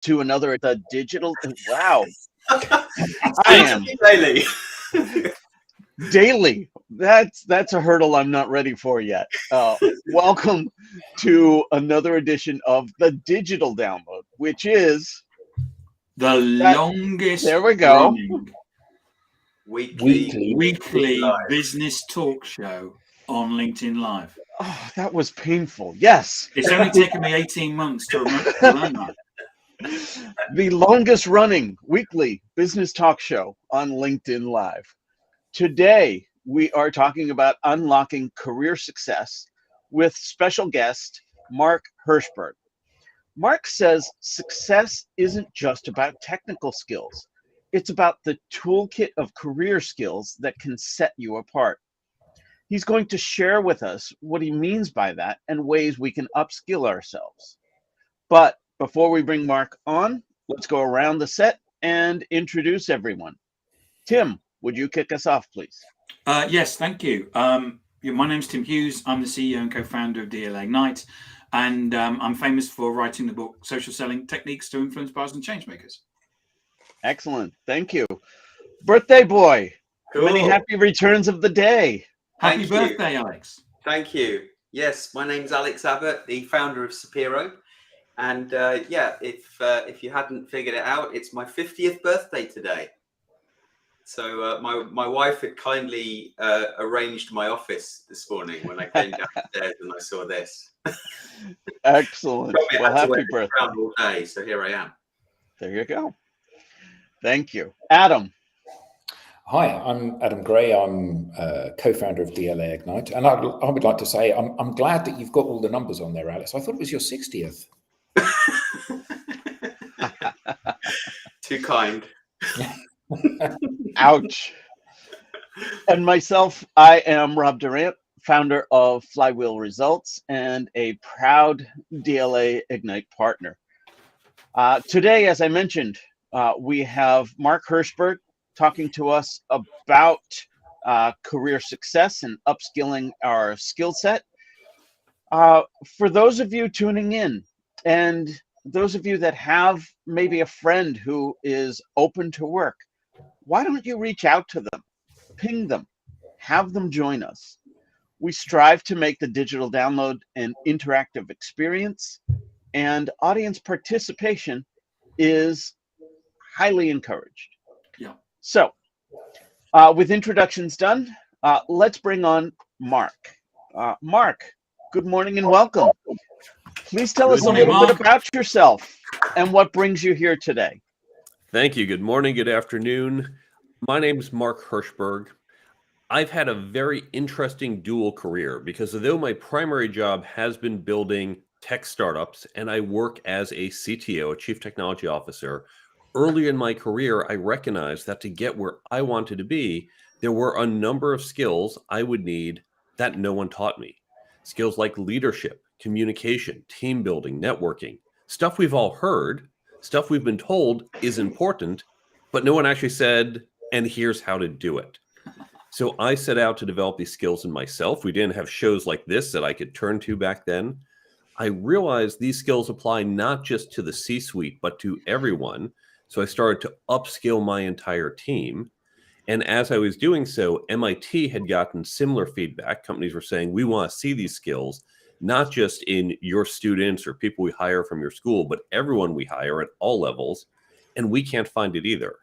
to another the digital. Wow, I Speak to am me daily. daily. That's a hurdle I'm not ready for yet. Welcome to another edition of the digital download, which is The that. longest There we go. running Weekly weekly live. business talk show on LinkedIn Live. Oh, that was painful. Yes. It's only taken me 18 months to learn that. The longest running weekly business talk show on LinkedIn Live. Today, we are talking about unlocking career success with special guest Mark Herschberg. Mark says success isn't just about technical skills, it's about the toolkit of career skills that can set you apart. He's going to share with us what he means by that and ways we can upskill ourselves. But before we bring Mark on, let's go around the set and introduce everyone. Tim, would you kick us off, please? Yes, thank you. My name's Tim Hughes. I'm the CEO and co-founder of DLA Ignite, and I'm famous for writing the book Social Selling Techniques to Influence Buyers and Changemakers. Excellent. Thank you. Birthday boy, Cool. many happy returns of the day. Happy Thank you. birthday, Alex. Thank you. Yes, my name's Alex Abbott, the founder of Sapiro. And if you hadn't figured it out, it's my 50th birthday today. So my wife had kindly arranged my office this morning when I came downstairs and I saw this. Excellent. Probably Well, had to wear happy this birthday. around all day, so here I am. There you go. Thank you. Adam. Hi, I'm Adam Gray. I'm co-founder of DLA Ignite. And I would like to say I'm glad that you've got all the numbers on there, Alice. I thought it was your 60th. Too kind. Ouch. And myself, I am Rob Durant, founder of Flywheel Results and a proud DLA Ignite partner. Today, as I mentioned, we have Mark Herschberg talking to us about career success and upskilling our skill set. For those of you tuning in, and those of you that have maybe a friend who is open to work, why don't you reach out to them, ping them, have them join us? We strive to make the digital download an interactive experience, and audience participation is highly encouraged. Yeah. So, with introductions done, let's bring on Mark. Mark, good morning and welcome. Please tell us a morning, little bit Mark. about yourself and what brings you here today. Thank you. Good morning, good afternoon. My name is Mark Herschberg. I've had a very interesting dual career because although my primary job has been building tech startups and I work as a CTO, a Chief Technology Officer, early in my career, I recognized that to get where I wanted to be, there were a number of skills I would need that no one taught me. Skills like leadership, communication, team building, networking, stuff we've all heard, stuff we've been told is important, but no one actually said, and here's how to do it. So I set out to develop these skills in myself. We didn't have shows like this that I could turn to back then. I realized these skills apply not just to the C-suite, but to everyone. So I started to upskill my entire team. And as I was doing so, MIT had gotten similar feedback. Companies were saying, we want to see these skills, not just in your students or people we hire from your school, but everyone we hire at all levels. And we can't find it either.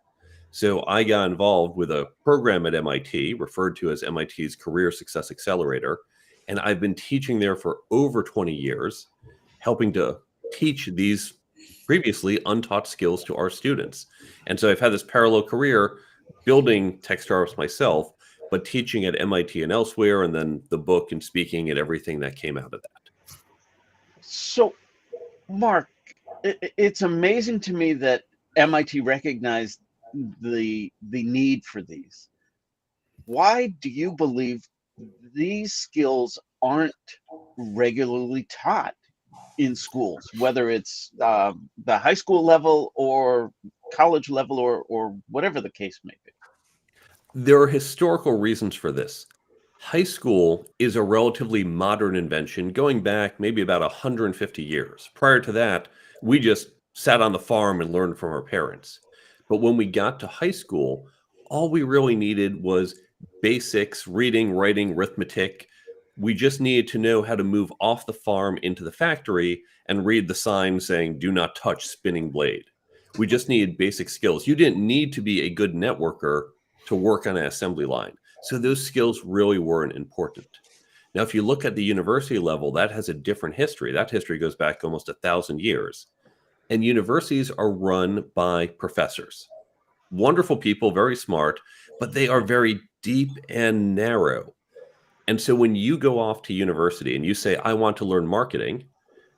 So I got involved with a program at MIT referred to as MIT's Career Success Accelerator. And I've been teaching there for over 20 years, helping to teach these previously untaught skills to our students. And so I've had this parallel career building tech startups myself, but teaching at MIT and elsewhere, and then the book and speaking and everything that came out of that. So, Mark, it's amazing to me that MIT recognized the need for these. Why do you believe these skills aren't regularly taught in schools, whether it's the high school level or college level or whatever the case may be? There are historical reasons for this. High school is a relatively modern invention going back maybe about 150 years. Prior to that, we just sat on the farm and learned from our parents. But when we got to high school, all we really needed was basics, reading, writing, arithmetic. We just needed to know how to move off the farm into the factory and read the sign saying, "Do not touch spinning blade." We just needed basic skills. You didn't need to be a good networker to work on an assembly line. So those skills really weren't important. Now, if you look at the university level, that has a different history. That history goes back almost 1,000 years. And universities are run by professors. Wonderful people, very smart, but they are very deep and narrow. And so when you go off to university and you say, "I want to learn marketing,"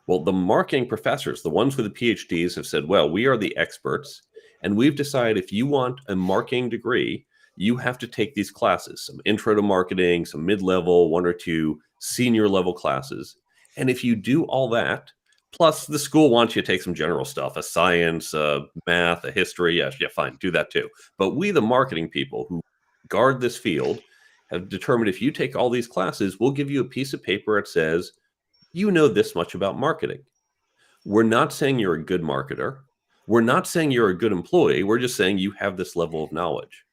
well, the marketing professors, the ones with the PhDs, have said, "Well, we are the experts, and we've decided if you want a marketing degree, you have to take these classes, some intro to marketing, some mid-level, 1 or 2 senior level classes. And if you do all that, plus the school wants you to take some general stuff, a science, math, a history, yeah, fine, do that too. But we, the marketing people who guard this field, have determined if you take all these classes, we'll give you a piece of paper that says, you know this much about marketing." We're not saying you're a good marketer. We're not saying you're a good employee. We're just saying you have this level of knowledge.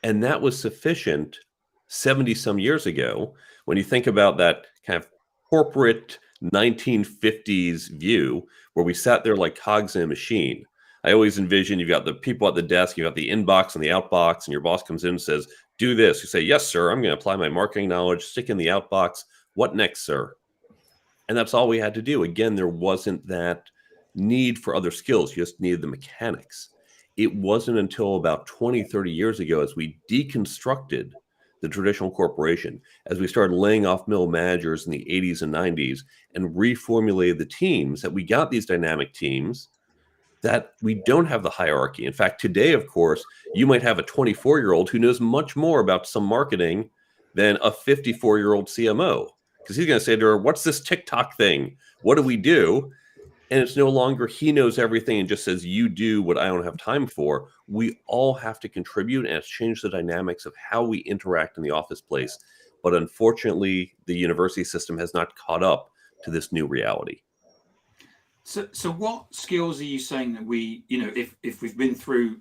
And that was sufficient 70 some years ago. When you think about that kind of corporate 1950s view where we sat there like cogs in a machine, I always envision you've got the people at the desk, you've got the inbox and the outbox, and your boss comes in and says, "Do this." You say, "Yes, sir. I'm going to apply my marketing knowledge, stick in the outbox. What next, sir?" And that's all we had to do. Again, there wasn't that need for other skills. You just needed the mechanics. It wasn't until about 20, 30 years ago, as we deconstructed the traditional corporation, as we started laying off middle managers in the 80s and 90s and reformulated the teams, that we got these dynamic teams that we don't have the hierarchy. In fact, today, of course, you might have a 24-year-old who knows much more about some marketing than a 54-year-old CMO. Because he's going to say to her, "What's this TikTok thing? What do we do?" And it's no longer he knows everything and just says, "You do what I don't have time for." We all have to contribute, and it's changed the dynamics of how we interact in the office place. But unfortunately, the university system has not caught up to this new reality. So what skills are you saying that we, if we've been through,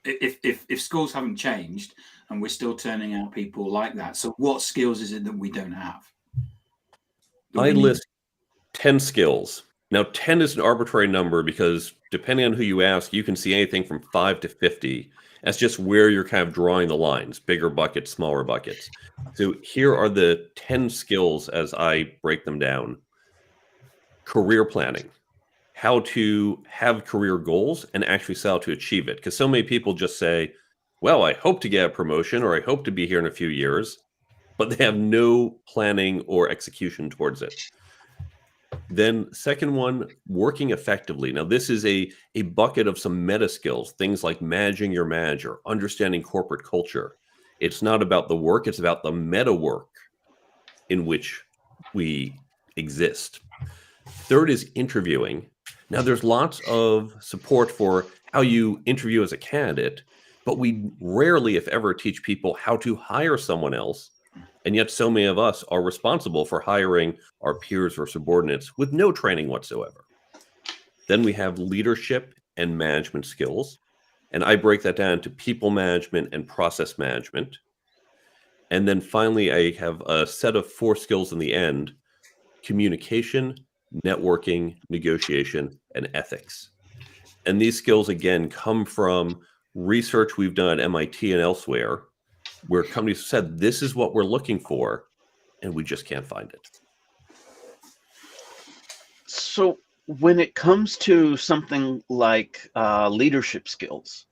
if schools haven't changed and we're still turning out people like that, so what skills is it that we don't have? I list 10 skills. Now, 10 is an arbitrary number because depending on who you ask, you can see anything from 5 to 50. That's just where you're kind of drawing the lines, bigger buckets, smaller buckets. So here are the 10 skills as I break them down. Career planning, how to have career goals and actually set out to achieve it. Because so many people just say, "Well, I hope to get a promotion," or "I hope to be here in a few years," but they have no planning or execution towards it. Then second one, working effectively. Now, this is a bucket of some meta skills, things like managing your manager, understanding corporate culture. It's not about the work, it's about the meta work in which we exist. Third is interviewing. Now, there's lots of support for how you interview as a candidate, but we rarely, if ever, teach people how to hire someone else. And yet so many of us are responsible for hiring our peers or subordinates with no training whatsoever. Then we have leadership and management skills. And I break that down to people management and process management. And then finally, I have a set of 4 skills in the end: communication, networking, negotiation, and ethics. And these skills, again, come from research we've done at MIT and elsewhere, where companies said, this is what we're looking for, and we just can't find it. So when it comes to something like leadership skills,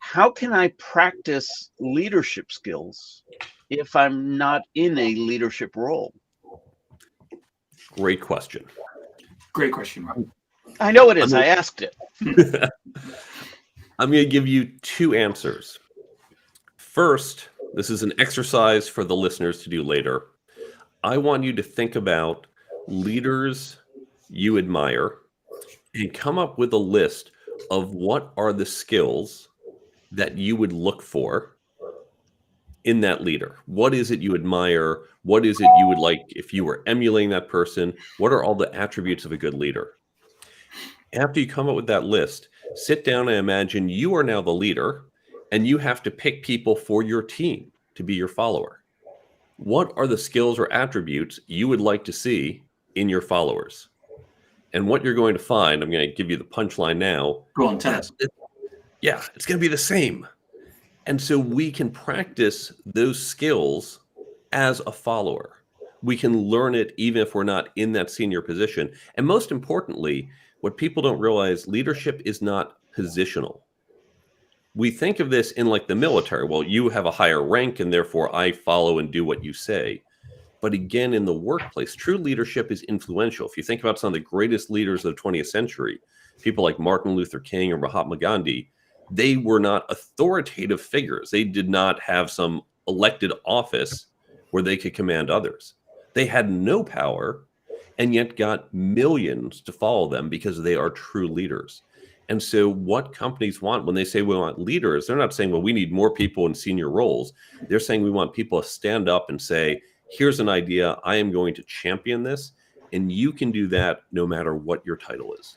how can I practice leadership skills if I'm not in a leadership role? Great question. Great question, Rob. I know it is. I asked it. I'm going to give you 2 answers. First, this is an exercise for the listeners to do later. I want you to think about leaders you admire and come up with a list of what are the skills that you would look for in that leader. What is it you admire? What is it you would like if you were emulating that person? What are all the attributes of a good leader? After you come up with that list, sit down and imagine you are now the leader and you have to pick people for your team to be your follower. What are the skills or attributes you would like to see in your followers? And what you're going to find, I'm going to give you the punchline now. Go on, tell us. Yeah, it's going to be the same. And so we can practice those skills as a follower. We can learn it even if we're not in that senior position. And most importantly, what people don't realize, leadership is not positional. We think of this in like the military. Well, you have a higher rank and therefore I follow and do what you say. But again, in the workplace, true leadership is influential. If you think about some of the greatest leaders of the 20th century, people like Martin Luther King or Mahatma Gandhi, they were not authoritative figures. They did not have some elected office where they could command others. They had no power and yet got millions to follow them because they are true leaders. And so what companies want when they say we want leaders, they're not saying, well, we need more people in senior roles. They're saying we want people to stand up and say, here's an idea. I am going to champion this. And you can do that no matter what your title is.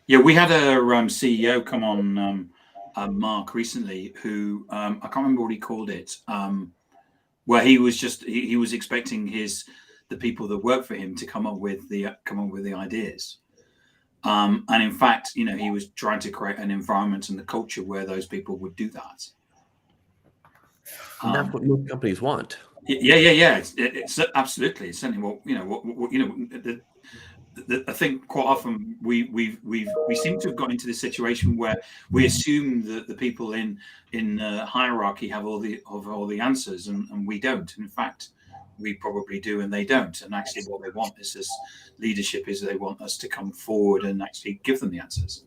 Yeah, we had a CEO come on, Mark, recently, who I can't remember what he called it, where he was just he was expecting the people that work for him to come up with the ideas, and in fact, he was trying to create an environment and the culture where those people would do that. And that's what most companies want. Yeah. It's absolutely. It's certainly I think quite often we seem to have got into this situation where we assume that the people in hierarchy have all the answers, and we don't. In fact, we probably do, and they don't. And actually, what they want is this leadership is they want us to come forward and actually give them the answers.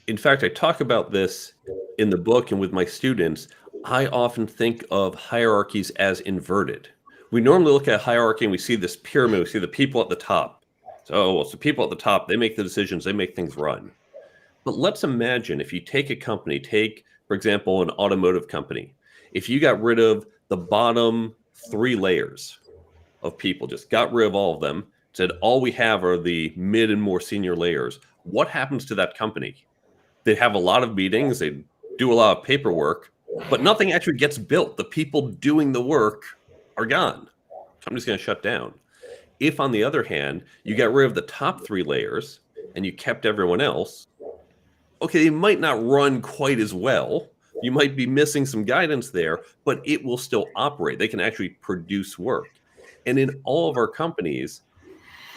In fact, I talk about this in the book and with my students. I often think of hierarchies as inverted. We normally look at hierarchy and we see this pyramid, we see the people at the top. So people at the top, they make the decisions, they make things run. But let's imagine if you take a company, for example, an automotive company, if you got rid of the bottom 3 layers of people, just got rid of all of them, said all we have are the mid and more senior layers, what happens to that company? They have a lot of meetings, they do a lot of paperwork, but nothing actually gets built. The people doing the work are gone. Company's going to shut down. If, on the other hand, you got rid of the top 3 layers and you kept everyone else, okay, they might not run quite as well. You might be missing some guidance there, but it will still operate. They can actually produce work. And in all of our companies,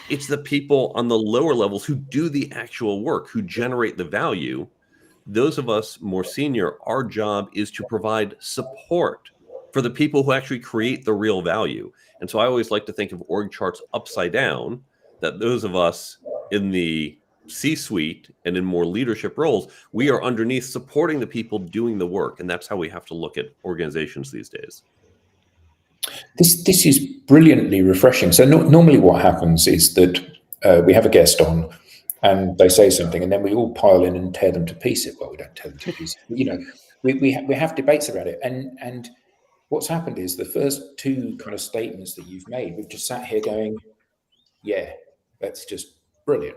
it's the people on the lower levels who do the actual work, who generate the value. Those of us more senior, our job is to provide support for the people who actually create the real value. And so I always like to think of org charts upside down, that those of us in the C-suite and in more leadership roles, we are underneath supporting the people doing the work. And that's how we have to look at organizations these days. This is brilliantly refreshing. So normally what happens is that we have a guest on and they say something and then we all pile in and tear them to pieces. Well, we don't tear them to pieces. We have debates about it. And what's happened is the first 2 kind of statements that you've made, we've just sat here going, yeah, that's just brilliant.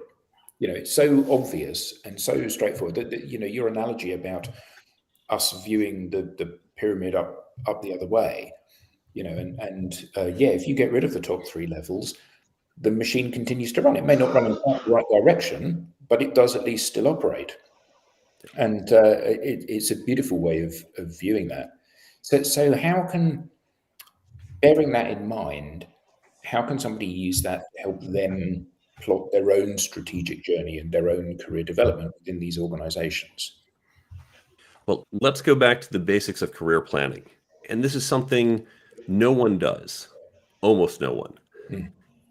It's so obvious and so straightforward that your analogy about us viewing the pyramid up the other way, if you get rid of the top 3 levels, the machine continues to run. It may not run in the right direction, but it does at least still operate. And it's a beautiful way of viewing that. So how can, bearing that in mind, how can somebody use that to help them plot their own strategic journey and their own career development within these organizations? Well, let's go back to the basics of career planning. And this is something no one does, almost no one.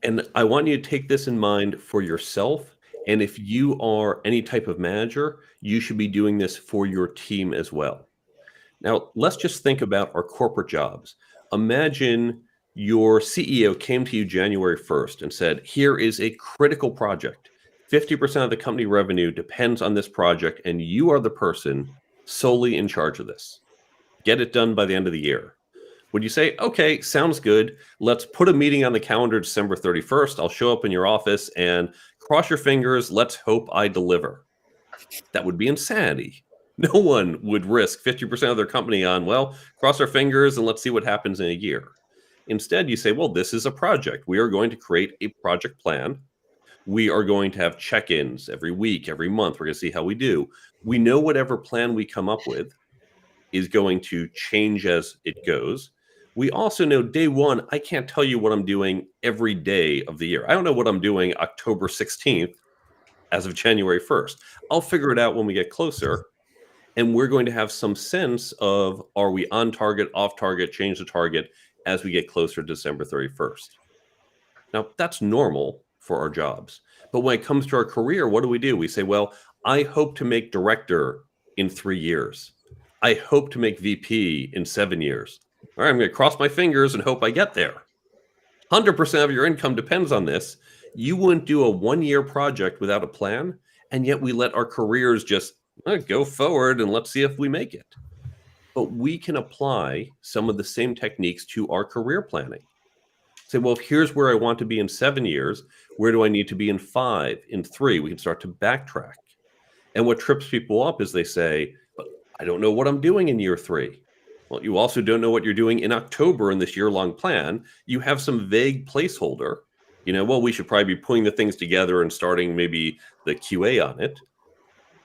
And I want you to take this in mind for yourself. And if you are any type of manager, you should be doing this for your team as well. Now, let's just think about our corporate jobs. Imagine your CEO came to you January 1st and said, here is a critical project. 50% of the company revenue depends on this project, and you are the person solely in charge of this. Get it done by the end of the year. Would you say, okay, sounds good. Let's put a meeting on the calendar December 31st. I'll show up in your office and cross your fingers. Let's hope I deliver. That would be insanity. No one would risk 50% of their company on, well, cross our fingers and let's see what happens in a year. Instead, you say, well, this is a project. We are going to create a project plan. We are going to have check-ins every week, every month. We're going to see how we do. We know whatever plan we come up with is going to change as it goes. We also know day one, I can't tell you what I'm doing every day of the year. I don't know what I'm doing October 16th as of January 1st. I'll figure it out when we get closer. And we're going to have some sense of, are we on target, off target, change the target as we get closer to December 31st. Now, that's normal for our jobs. But when it comes to our career, what do? We say, well, I hope to make director in 3 years. I hope to make VP in 7 years. All right, I'm going to cross my fingers and hope I get there. 100% of your income depends on this. You wouldn't do a 1-year project without a plan, and yet we let our careers just go forward and let's see if we make it. But we can apply some of the same techniques to our career planning. Say, well, here's where I want to be in 7 years. Where do I need to be in 5, in 3? We can start to backtrack. And what trips people up is they say, but I don't know what I'm doing in year 3. Well, you also don't know what you're doing in October in this year-long plan. You have some vague placeholder. Well, we should probably be putting the things together and starting maybe the QA on it.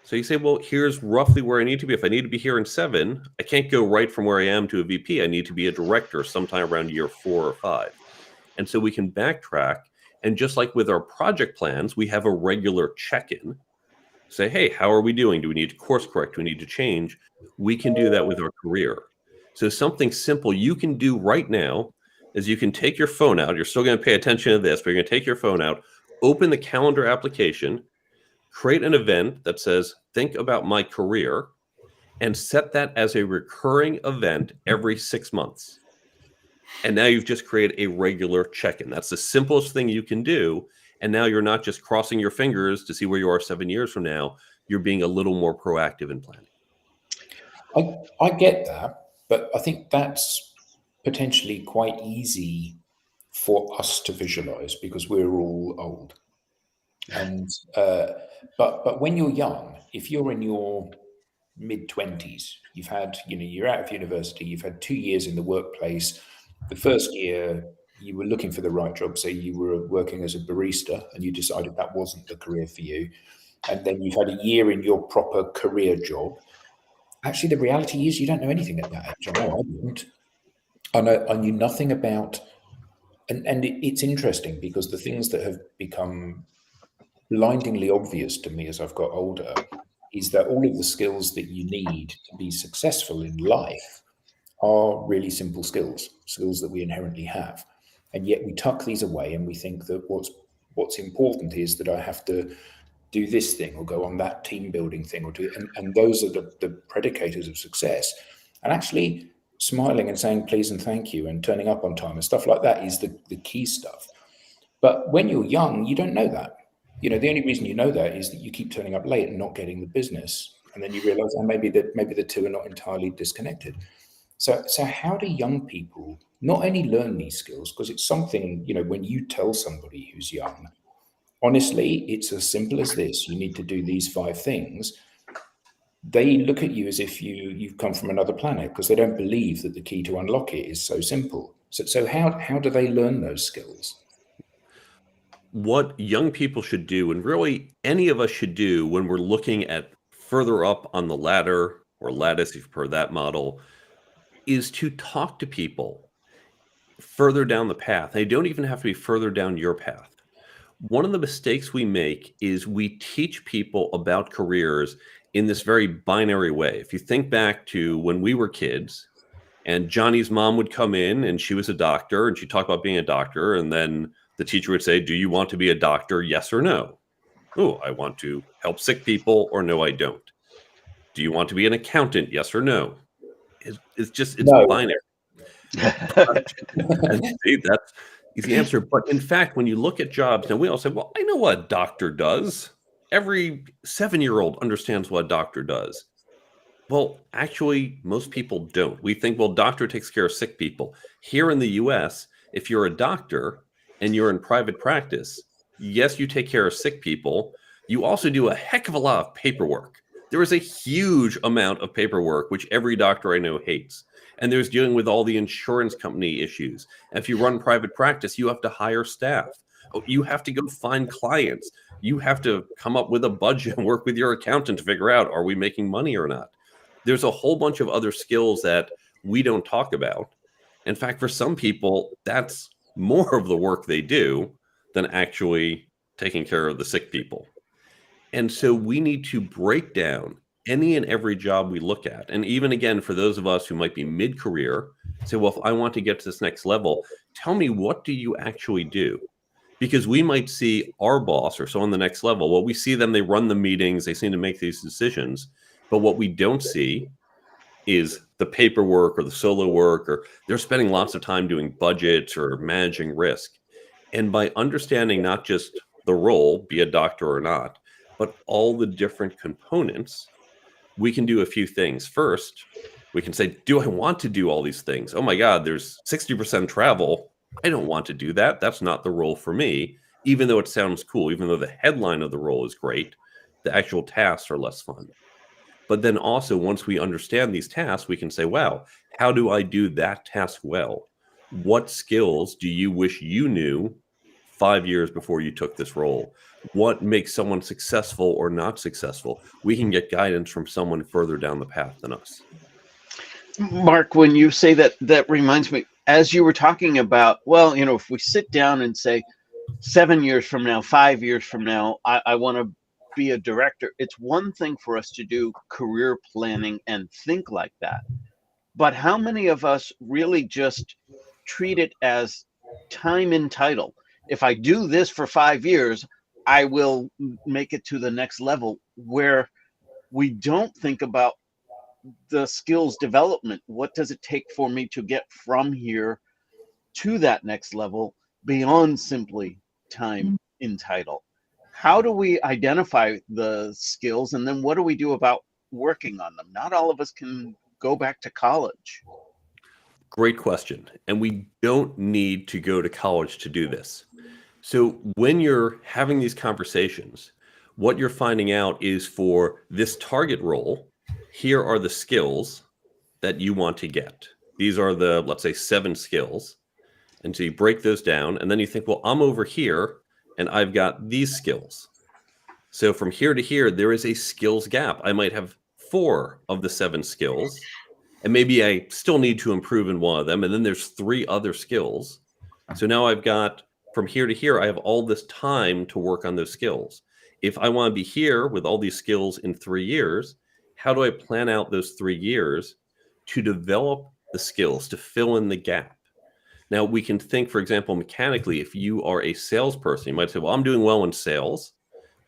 So you say, well, here's roughly where I need to be. If I need to be here in 7, I can't go right from where I am to a VP. I need to be a director sometime around year 4 or 5. And so we can backtrack. And just like with our project plans, we have a regular check-in. Say, hey, how are we doing? Do we need to course correct? Do we need to change? We can do that with our career. So something simple you can do right now is you can take your phone out. You're still going to pay attention to this, but you're going to take your phone out, open the calendar application, create an event that says, think about my career, and set that as a recurring event every 6 months. And now you've just created a regular check-in. That's the simplest thing you can do. And now you're not just crossing your fingers to see where you are 7 years from now. You're being a little more proactive in planning. I get that, but I think that's potentially quite easy for us to visualize because we're all old. And but when you're young, if you're in your mid-20s, you've had, you're out of university, you've had 2 years in the workplace. The first year you were looking for the right job, say you were working as a barista and you decided that wasn't the career for you. And then you've had a year in your proper career job. Actually, the reality is you don't know anything at that age. I know I didn't. I knew nothing about, and it's interesting because the things that have become blindingly obvious to me as I've got older is that all of the skills that you need to be successful in life are really simple skills that we inherently have. And yet we tuck these away and we think that what's important is that I have to do this thing or go on that team building thing or do, and those are the predicators of success. And actually smiling and saying please and thank you and turning up on time and stuff like that is the key stuff. But when you're young, you don't know that. The only reason you know that is that you keep turning up late and not getting the business. And then you realize, maybe the two are not entirely disconnected. So how do young people not only learn these skills, because it's something, when you tell somebody who's young, honestly, it's as simple as this. You need to do these 5 things. They look at you as if you've come from another planet because they don't believe that the key to unlock it is so simple. So how do they learn those skills? What young people should do, and really any of us should do when we're looking at further up on the ladder or lattice, if you've heard that model, is to talk to people further down the path. They don't even have to be further down your path. One of the mistakes we make is we teach people about careers in this very binary way. If you think back to when we were kids and Johnny's mom would come in and she was a doctor and she'd talk about being a doctor, and then the teacher would say, do you want to be a doctor? Yes or no? Oh, I want to help sick people, or no, I don't. Do you want to be an accountant? Yes or no? It's No. binary. And see, that's the answer. But in fact, when you look at jobs, now we all say, well, I know what a doctor does. Every 7-year-old understands what a doctor does. Well, actually, most people don't. We think, well, doctor takes care of sick people. Here in the US, if you're a doctor and you're in private practice, yes, you take care of sick people. You also do a heck of a lot of paperwork. There is a huge amount of paperwork, which every doctor I know hates. And there's dealing with all the insurance company issues. And if you run private practice, you have to hire staff. Oh, you have to go find clients. You have to come up with a budget and work with your accountant to figure out, are we making money or not? There's a whole bunch of other skills that we don't talk about. In fact, for some people, that's more of the work they do than actually taking care of the sick people. And so we need to break down any and every job we look at. And even again, for those of us who might be mid career, say, well, if I want to get to this next level, tell me, what do you actually do? Because we might see our boss or so on the next level. Well, we see them, they run the meetings, they seem to make these decisions. But what we don't see is the paperwork or the solo work, or they're spending lots of time doing budgets or managing risk. And by understanding not just the role, be a doctor or not, but all the different components, we can do a few things. First, we can say, do I want to do all these things? Oh my God, there's 60% travel. I don't want to do that. That's not the role for me, even though it sounds cool, even though the headline of the role is great, the actual tasks are less fun. But then also, once we understand these tasks, we can say, wow, how do I do that task well? What skills do you wish you knew 5 years before you took this role? What makes someone successful or not successful? We can get guidance from someone further down the path than us. Mark, when you say that, that reminds me, as you were talking about, well, you know, if we sit down and say 7 years from now, 5 years from now, I want to be a director. It's one thing for us to do career planning and think like that. But how many of us really just treat it as time in title? If I do this for 5 years, I will make it to the next level, where we don't think about the skills development. What does it take for me to get from here to that next level beyond simply time in title? How do we identify the skills, and then what do we do about working on them? Not all of us can go back to college. Great question. And we don't need to go to college to do this. So when you're having these conversations, what you're finding out is, for this target role, here are the skills that you want to get. These are the, let's say, 7 skills. And so you break those down, and then you think, well, I'm over here and I've got these skills. So from here to here, there is a skills gap. I might have 4 of the 7 skills, and maybe I still need to improve in one of them. And then there's 3 other skills. So now I've got, from here to here, I have all this time to work on those skills. If I want to be here with all these skills in 3 years, how do I plan out those 3 years to develop the skills, to fill in the gap? Now, we can think, for example, mechanically, if you are a salesperson, you might say, well, I'm doing well in sales.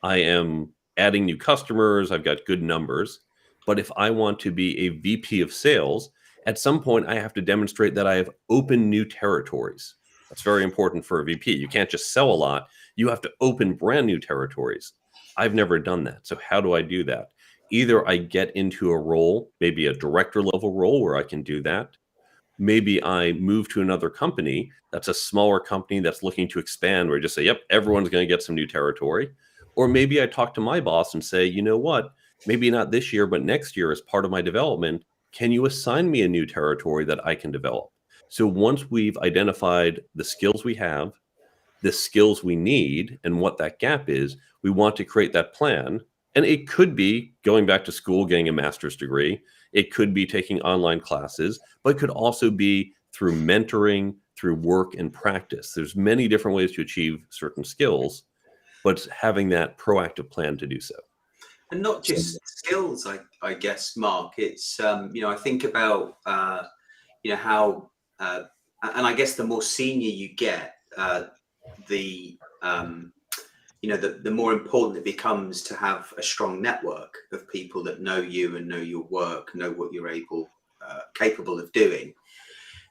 I am adding new customers. I've got good numbers. But if I want to be a VP of sales, at some point, I have to demonstrate that I have opened new territories. That's very important for a VP. You can't just sell a lot. You have to open brand new territories. I've never done that. So how do I do that? Either I get into a role, maybe a director level role where I can do that. Maybe I move to another company that's a smaller company that's looking to expand, where I just say, yep, everyone's going to get some new territory. Or maybe I talk to my boss and say, you know what, maybe not this year, but next year, as part of my development, can you assign me a new territory that I can develop? So once we've identified the skills we have, the skills we need, and what that gap is, we want to create that plan. And it could be going back to school, getting a master's degree. It could be taking online classes, but it could also be through mentoring, through work and practice. There's many different ways to achieve certain skills, but it's having that proactive plan to do so. And not just skills, I guess, Mark. It's, I think about, how, and I guess the more senior you get, the more important it becomes to have a strong network of people that know you and know your work, know what you're capable of doing.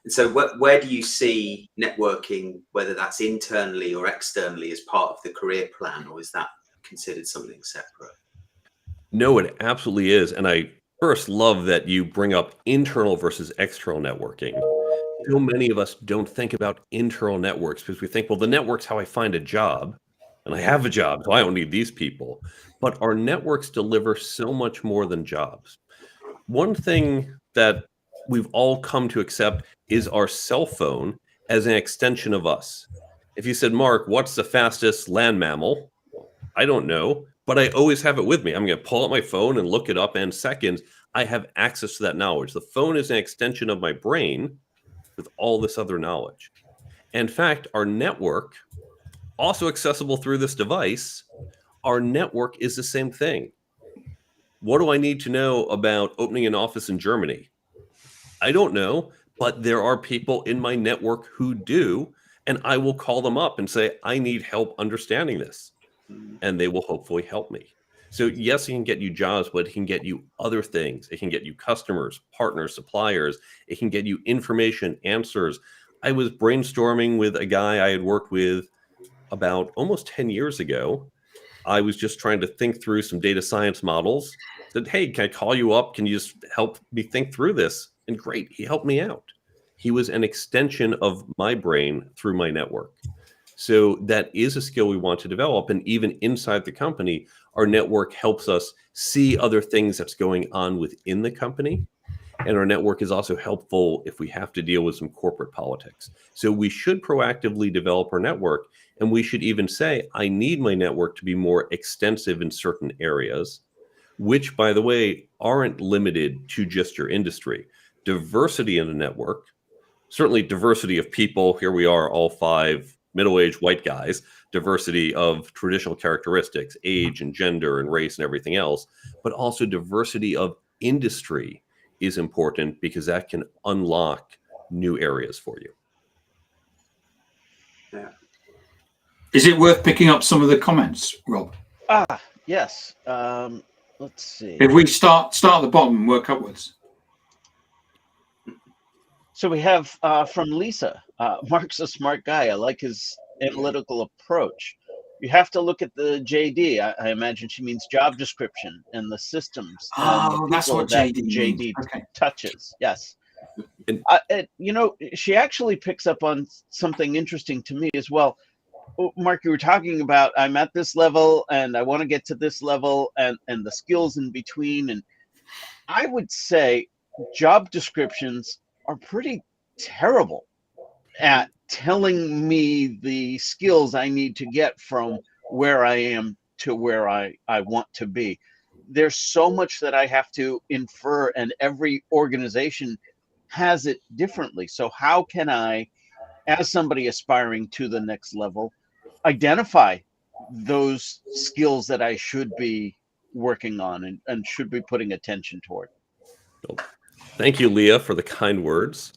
And so where do you see networking, whether that's internally or externally, as part of the career plan, or is that considered something separate? No, it absolutely is. And I First, love that you bring up internal versus external networking. So many of us don't think about internal networks because we think, well, the network's how I find a job, and I have a job, so I don't need these people. But our networks deliver so much more than jobs. One thing that we've all come to accept is our cell phone as an extension of us. If you said, Mark, what's the fastest land mammal? I don't know, but I always have it with me. I'm going to pull out my phone and look it up, and in seconds, I have access to that knowledge. The phone is an extension of my brain with all this other knowledge. In fact, our network, also accessible through this device, our network is the same thing. What do I need to know about opening an office in Germany? I don't know, but there are people in my network who do, and I will call them up and say, I need help understanding this, and they will hopefully help me. So yes, it can get you jobs, but it can get you other things. It can get you customers, partners, suppliers. It can get you information, answers. I was brainstorming with a guy I had worked with about almost 10 years ago. I was just trying to think through some data science models. Said, hey, can I call you up? Can you just help me think through this? And great, he helped me out. He was an extension of my brain through my network. So that is a skill we want to develop. And even inside the company, our network helps us see other things that's going on within the company. And our network is also helpful if we have to deal with some corporate politics. So we should proactively develop our network. And we should even say, I need my network to be more extensive in certain areas, which, by the way, aren't limited to just your industry. Diversity in the network, certainly diversity of people. Here we are, all 5 middle-aged white guys, diversity of traditional characteristics, age and gender and race and everything else, but also diversity of industry is important because that can unlock new areas for you. Yeah. Is it worth picking up some of the comments, Rob? Yes. Let's see. If we start at the bottom and work upwards. So we have from Lisa, Mark's a smart guy. I like his analytical approach. You have to look at the JD. I imagine she means job description and the systems. And the That's what that JD JD means. Okay. touches. Yes. And- She actually picks up on something interesting to me as well. Mark, you were talking about I'm at this level and I want to get to this level and the skills in between. And I would say job descriptions are pretty terrible at telling me the skills I need to get from where I am to where I want to be. There's so much that I have to infer, and every organization has it differently. So how can I, as somebody aspiring to the next level, identify those skills that I should be working on and should be putting attention toward? Thank you, Leah, for the kind words.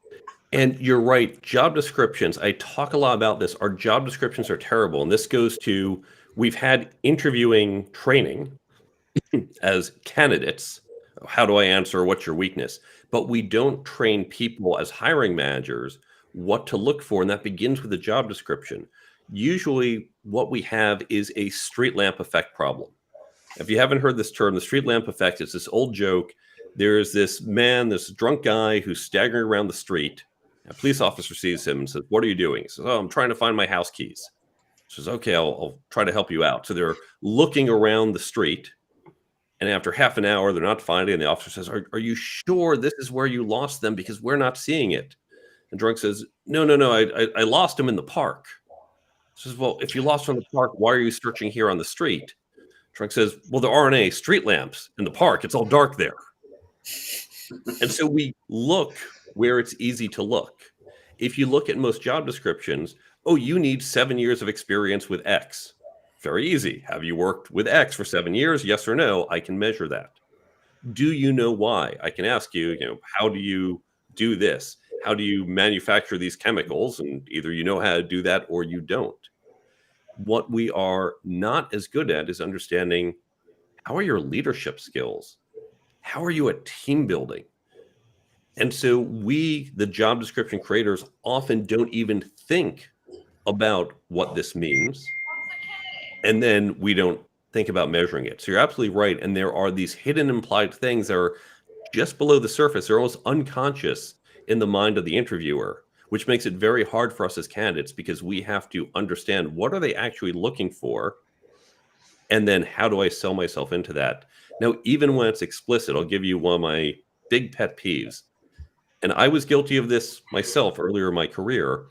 And you're right, job descriptions, I talk a lot about this. Our job descriptions are terrible. And this goes to, we've had interviewing training as candidates. How do I answer? What's your weakness? But we don't train people as hiring managers what to look for. And that begins with a job description. Usually what we have is a street lamp effect problem. If you haven't heard this term, the street lamp effect is this old joke. There's this man, this drunk guy who's staggering around the street. A police officer sees him and says, what are you doing? He says, oh, I'm trying to find my house keys. He says, okay, I'll try to help you out. So they're looking around the street. And after half an hour, they're not finding it. And the officer says, are you sure this is where you lost them? Because we're not seeing it. And drunk says, no, I lost them in the park. He says, well, if you lost them in the park, why are you searching here on the street? Drunk says, well, there aren't any street lamps in the park. It's all dark there. And so we look where it's easy to look. If you look at most job descriptions, oh, you need 7 years of experience with X. Very easy. Have you worked with X for 7 years? Yes or no? I can measure that. Do you know why? I can ask you, how do you do this? How do you manufacture these chemicals? And either you know how to do that or you don't. What we are not as good at is understanding, how are your leadership skills? How are you at team building? And so we, the job description creators, often don't even think about what this means. And then we don't think about measuring it. So you're absolutely right. And there are these hidden implied things that are just below the surface. They're almost unconscious in the mind of the interviewer, which makes it very hard for us as candidates because we have to understand what are they actually looking for, and then how do I sell myself into that. Now, even when it's explicit, I'll give you one of my big pet peeves. And I was guilty of this myself earlier in my career.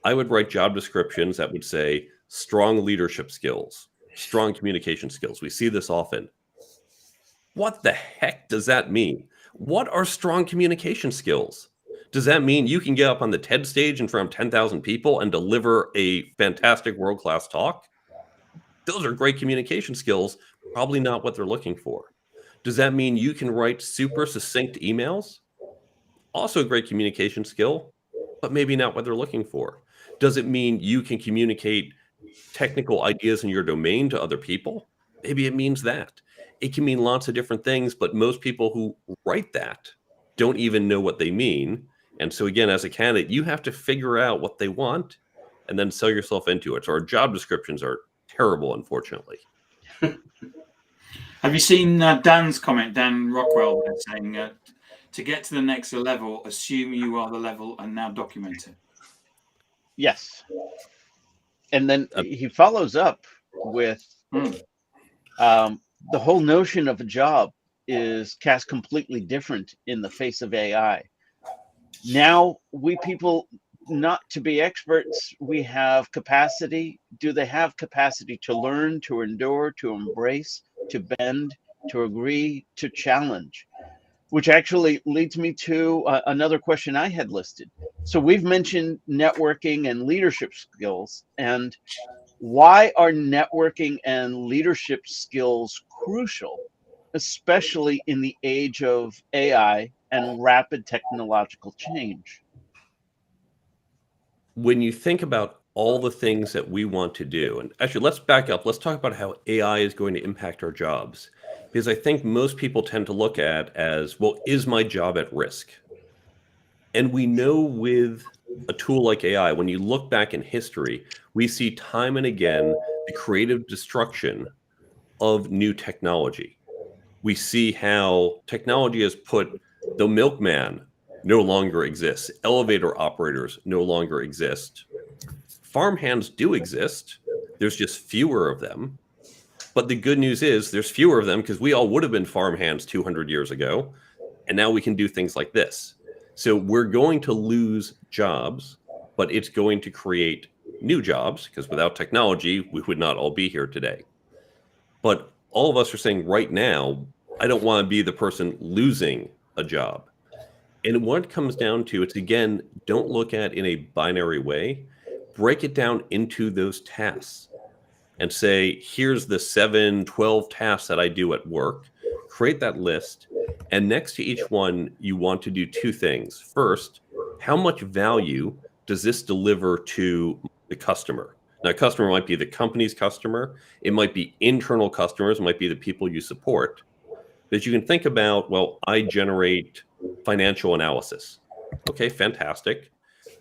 I would write job descriptions that would say strong leadership skills, strong communication skills. We see this often. What the heck does that mean? What are strong communication skills? Does that mean you can get up on the TED stage in front of 10,000 people and deliver a fantastic world-class talk? Those are great communication skills, probably not what they're looking for. Does that mean you can write super succinct emails? Also a great communication skill, but maybe not what they're looking for. Does it mean you can communicate technical ideas in your domain to other people? Maybe it means that. It can mean lots of different things, but most people who write that don't even know what they mean. And so again, as a candidate, you have to figure out what they want and then sell yourself into it. So our job descriptions are terrible, unfortunately. Have you seen Dan's comment, Dan Rockwell, there, saying to get to the next level, assume you are the level and now document it? Yes. And then he follows up with the whole notion of a job is cast completely different in the face of AI. Now, we people, not to be experts, we have capacity. Do they have capacity to learn, to endure, to embrace, to bend, to agree, to challenge? Which actually leads me to another question I had listed. So we've mentioned networking and leadership skills. And why are networking and leadership skills crucial, especially in the age of AI and rapid technological change? When you think about all the things that we want to do, and actually let's back up, let's talk about how AI is going to impact our jobs. Because I think most people tend to look at as, well, is my job at risk? And we know with a tool like AI, when you look back in history, we see time and again the creative destruction of new technology. We see how technology has put the milkman no longer exists. Elevator operators no longer exist. Farmhands do exist. There's just fewer of them. But the good news is there's fewer of them because we all would have been farmhands 200 years ago. And now we can do things like this. So we're going to lose jobs, but it's going to create new jobs because without technology, we would not all be here today. But all of us are saying right now, I don't want to be the person losing a job. And what it comes down to, it's again, don't look at in a binary way, break it down into those tasks and say, here's the 7, 12 tasks that I do at work, create that list. And next to each one, you want to do two things. First, how much value does this deliver to the customer? Now, a customer might be the company's customer. It might be internal customers. It might be the people you support. But you can think about, well, I generate financial analysis. Okay, fantastic.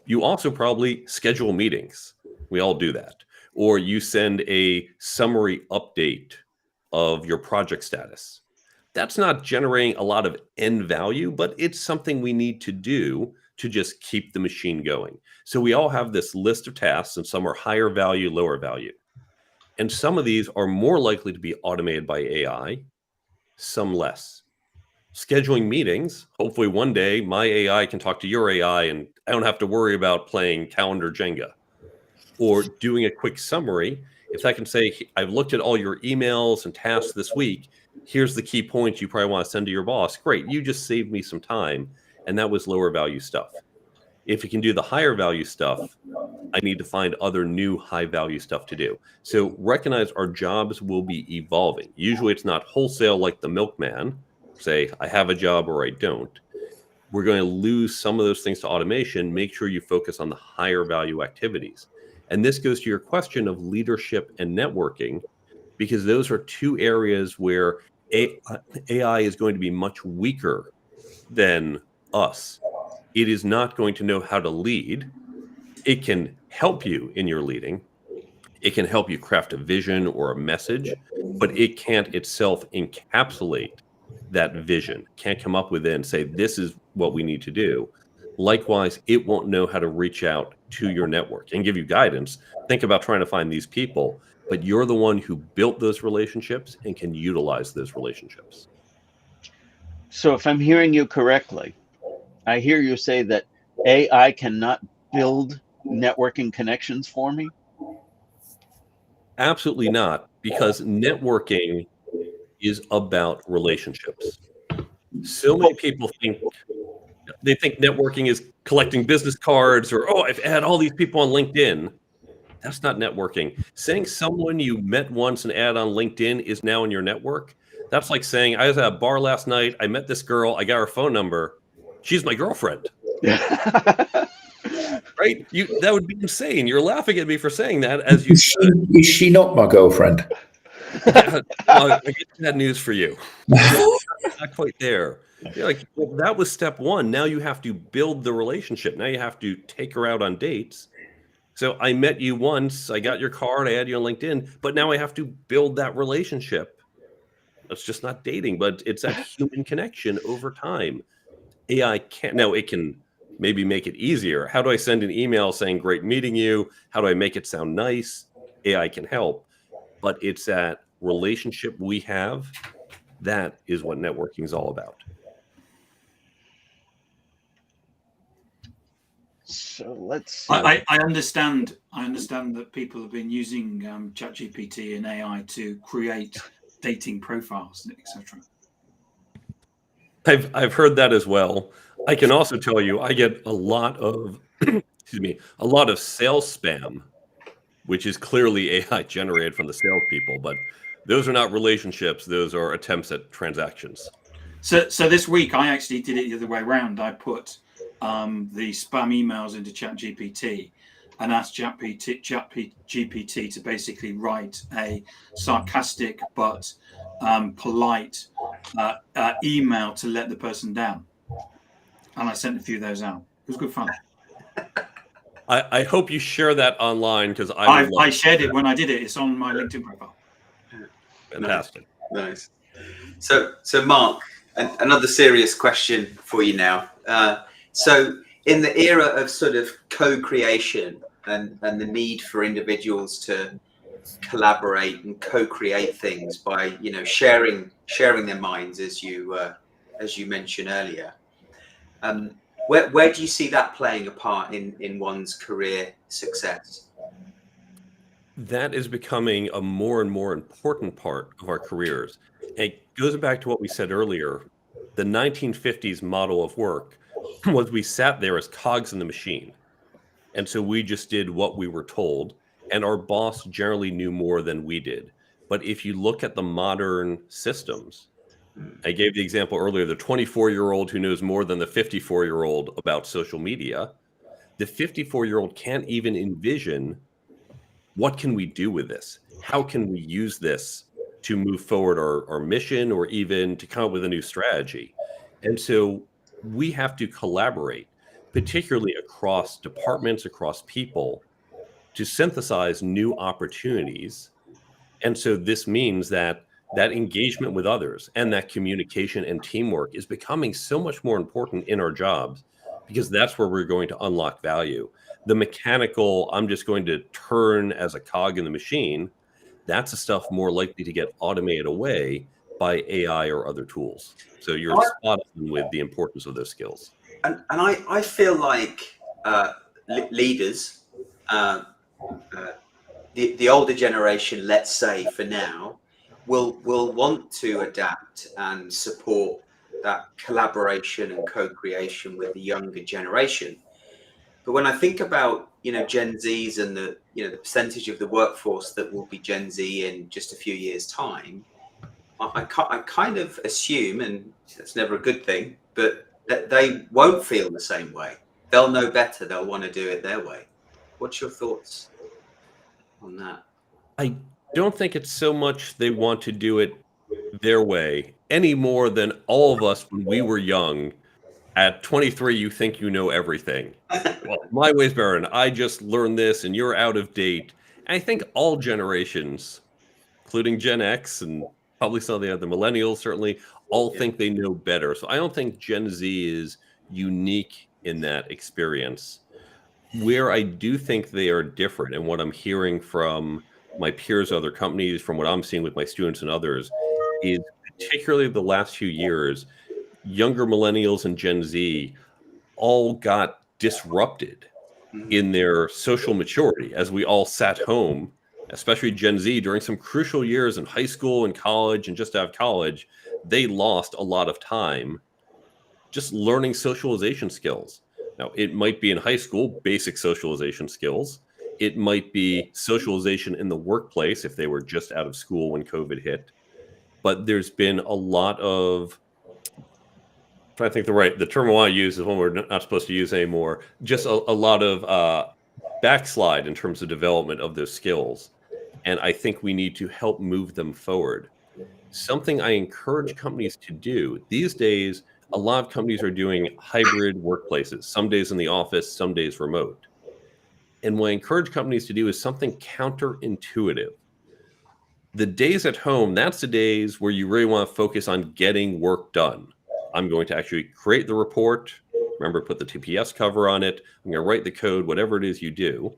You also probably schedule meetings. We all do that. Or you send a summary update of your project status. That's not generating a lot of end value, but it's something we need to do to just keep the machine going. So we all have this list of tasks, and some are higher value, lower value. And some of these are more likely to be automated by AI, some less. Scheduling meetings, hopefully one day my AI can talk to your AI and I don't have to worry about playing calendar Jenga. Or doing a quick summary, if I can say, I've looked at all your emails and tasks this week, here's the key points you probably want to send to your boss. Great, you just saved me some time. And that was lower value stuff. If you can do the higher value stuff, I need to find other new high value stuff to do. So recognize our jobs will be evolving. Usually it's not wholesale like the milkman, say I have a job or I don't. We're going to lose some of those things to automation. Make sure you focus on the higher value activities. And this goes to your question of leadership and networking, because those are two areas where AI is going to be much weaker than us. It is not going to know how to lead. It can help you in your leading. It can help you craft a vision or a message, but it can't itself encapsulate that vision, can't come up with it and say, this is what we need to do. Likewise, it won't know how to reach out to your network and give you guidance. Think about trying to find these people, but you're the one who built those relationships and can utilize those relationships. So if I'm hearing you correctly, I hear you say that AI cannot build networking connections for me? Absolutely not, because networking is about relationships. So many people think networking is collecting business cards or, oh, I've had all these people on LinkedIn. That's not networking. Saying someone you met once and add on LinkedIn is now in your network. That's like saying, I was at a bar last night. I met this girl. I got her phone number. She's my girlfriend. Right? That would be insane. You're laughing at me for saying that as you Is she not my girlfriend? Yeah, well, I get bad news for you. Not quite there. You're like, well, that was step one. Now you have to build the relationship. Now you have to take her out on dates. So I met you once, I got your card, I add you on LinkedIn, but now I have to build that relationship. That's just not dating, but it's that human connection over time. AI can't. Now it can maybe make it easier. How do I send an email saying, great meeting you? How do I make it sound nice? AI can help. But it's that relationship we have. That is what networking is all about. So let's see. I understand that people have been using ChatGPT and AI to create dating profiles, etc. I've heard that as well. I can also tell you I get a lot of a lot of sales spam, which is clearly AI generated from the salespeople, but those are not relationships. Those are attempts at transactions. So this week I actually did it the other way around. I put the spam emails into ChatGPT and asked ChatGPT to basically write a sarcastic but polite email to let the person down. And I sent a few of those out. It was good fun. I hope you share that online because I shared it when I did it. It's on my LinkedIn profile. Fantastic. Nice. So Mark, another serious question for you now. So in the era of sort of co-creation and the need for individuals to collaborate and co-create things by, sharing their minds, as you mentioned earlier, where do you see that playing a part in one's career success? That is becoming a more and more important part of our careers. It goes back to what we said earlier. The 1950s model of work was we sat there as cogs in the machine. And so we just did what we were told, and our boss generally knew more than we did. But if you look at the modern systems, I gave the example earlier, the 24-year-old who knows more than the 54-year-old about social media. The 54-year-old can't even envision, what can we do with this? How can we use this to move forward our mission or even to come up with a new strategy? And so we have to collaborate, particularly across departments, across people, to synthesize new opportunities. And so this means that engagement with others and that communication and teamwork is becoming so much more important in our jobs, because that's where we're going to unlock value. The mechanical, I'm just going to turn as a cog in the machine, that's the stuff more likely to get automated away by AI or other tools. So you're spot on with the importance of those skills. And I feel like leaders, the older generation, let's say for now, will want to adapt and support that collaboration and co-creation with the younger generation. But when I think about Gen Zs and the percentage of the workforce that will be Gen Z in just a few years' time, I kind of assume, and it's never a good thing, but that they won't feel the same way. They'll know better. They'll want to do it their way. What's your thoughts on that? I don't think it's so much they want to do it their way any more than all of us when we were young. At 23, you think you know everything. Well, my way's better, and I just learned this, and you're out of date. And I think all generations, including Gen X and probably some of the other millennials certainly all think they know better. So I don't think Gen Z is unique in that experience. Where I do think they are different, and what I'm hearing from my peers, other companies, from what I'm seeing with my students and others, is particularly the last few years, younger millennials and Gen Z all got disrupted in their social maturity as we all sat home, especially Gen Z during some crucial years in high school and college and just out of college. They lost a lot of time just learning socialization skills. Now, it might be in high school, basic socialization skills. It might be socialization in the workplace if they were just out of school when COVID hit. But there's been a lot of, I think the term I want to use is one we're not supposed to use anymore. Just a lot of backslide in terms of development of those skills. And I think we need to help move them forward. Something I encourage companies to do these days, a lot of companies are doing hybrid workplaces, some days in the office, some days remote. And what I encourage companies to do is something counterintuitive. The days at home, that's the days where you really want to focus on getting work done. I'm going to actually create the report. Remember, put the TPS cover on it. I'm going to write the code, whatever it is you do.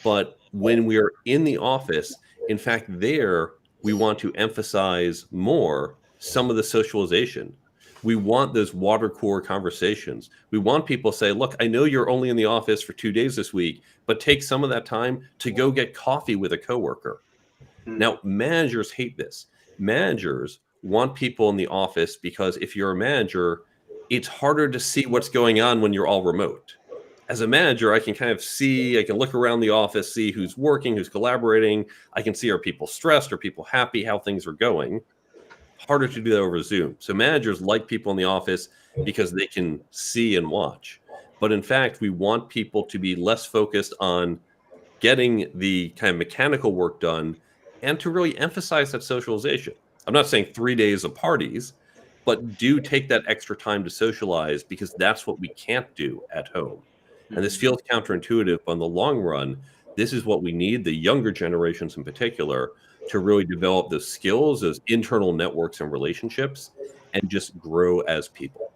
But when we are in the office, in fact, there we want to emphasize more some of the socialization. We want those water cooler conversations. We want people to say, look, I know you're only in the office for 2 days this week, but take some of that time to go get coffee with a coworker. Now, managers hate this. Managers want people in the office because if you're a manager, it's harder to see what's going on when you're all remote. As a manager, I can kind of see, I can look around the office, see who's working, who's collaborating. I can see, are people stressed? Are people happy? How things are going? Harder to do that over Zoom. So managers like people in the office because they can see and watch. But in fact, we want people to be less focused on getting the kind of mechanical work done and to really emphasize that socialization. I'm not saying 3 days of parties, but do take that extra time to socialize because that's what we can't do at home. And this feels counterintuitive, but in the long run, this is what we need, the younger generations in particular, to really develop those skills, those internal networks and relationships, and just grow as people.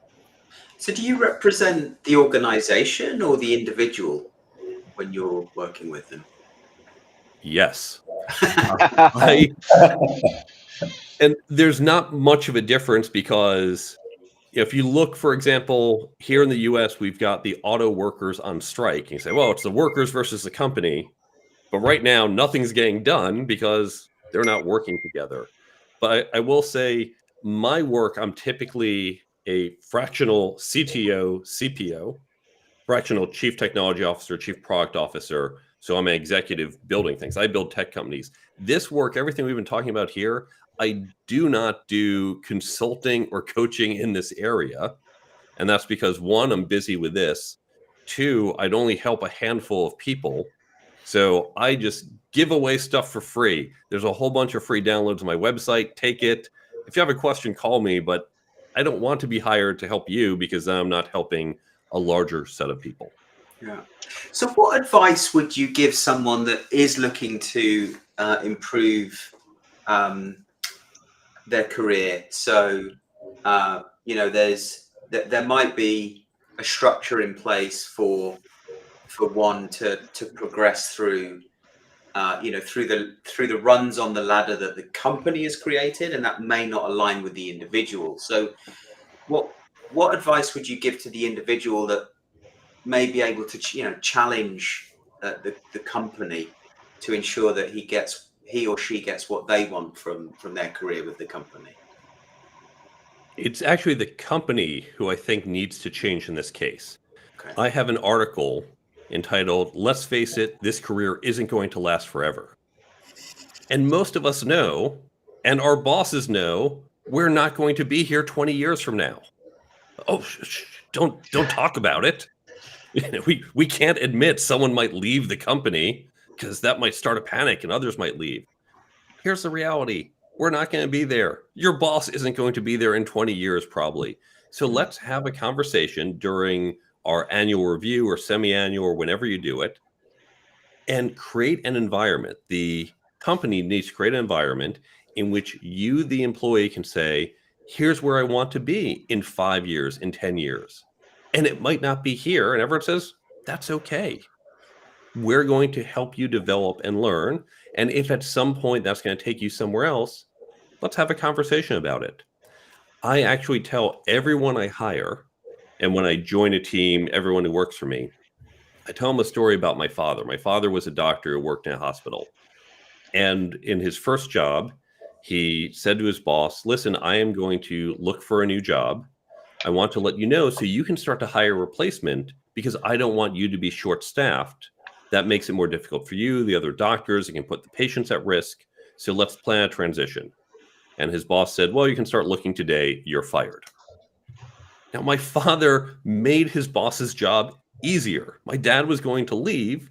So do you represent the organization or the individual when you're working with them? Yes. And there's not much of a difference because if you look, for example, here in the US, we've got the auto workers on strike. And you say, well, it's the workers versus the company. But right now, nothing's getting done because they're not working together. But I will say my work, I'm typically a fractional CTO, CPO, fractional chief technology officer, chief product officer. So I'm an executive building things. I build tech companies. This work, everything we've been talking about here, I do not do consulting or coaching in this area. And that's because one, I'm busy with this. Two, I'd only help a handful of people. So I just give away stuff for free. There's a whole bunch of free downloads on my website. Take it. If you have a question, call me. But I don't want to be hired to help you because then I'm not helping a larger set of people. Yeah. So what advice would you give someone that is looking to improve their career? So, there might be a structure in place for one to progress through, through the rungs on the ladder that the company has created, and that may not align with the individual. So, what advice would you give to the individual that may be able to challenge the company to ensure that he or she gets what they want from their career with the company? It's actually the company who I think needs to change in this case. Okay. I have an article entitled, "Let's Face It, This Career Isn't Going to Last Forever." And most of us know, and our bosses know, we're not going to be here 20 years from now. Oh, don't talk about it. We can't admit someone might leave the company because that might start a panic and others might leave. Here's the reality. We're not going to be there. Your boss isn't going to be there in 20 years, probably. So let's have a conversation during our annual review or semi-annual or whenever you do it and create an environment. The company needs to create an environment in which you, the employee, can say, here's where I want to be in 5 years, in 10 years. And it might not be here. And everyone says, that's okay. We're going to help you develop and learn. And if at some point that's going to take you somewhere else, let's have a conversation about it. I actually tell everyone I hire, and when I join a team, everyone who works for me, I tell them a story about my father. My father was a doctor who worked in a hospital. And in his first job, he said to his boss, listen, I am going to look for a new job. I want to let you know so you can start to hire a replacement because I don't want you to be short-staffed. That makes it more difficult for you, the other doctors. It can put the patients at risk. So let's plan a transition. And his boss said, well, you can start looking today. You're fired. Now, my father made his boss's job easier. My dad was going to leave,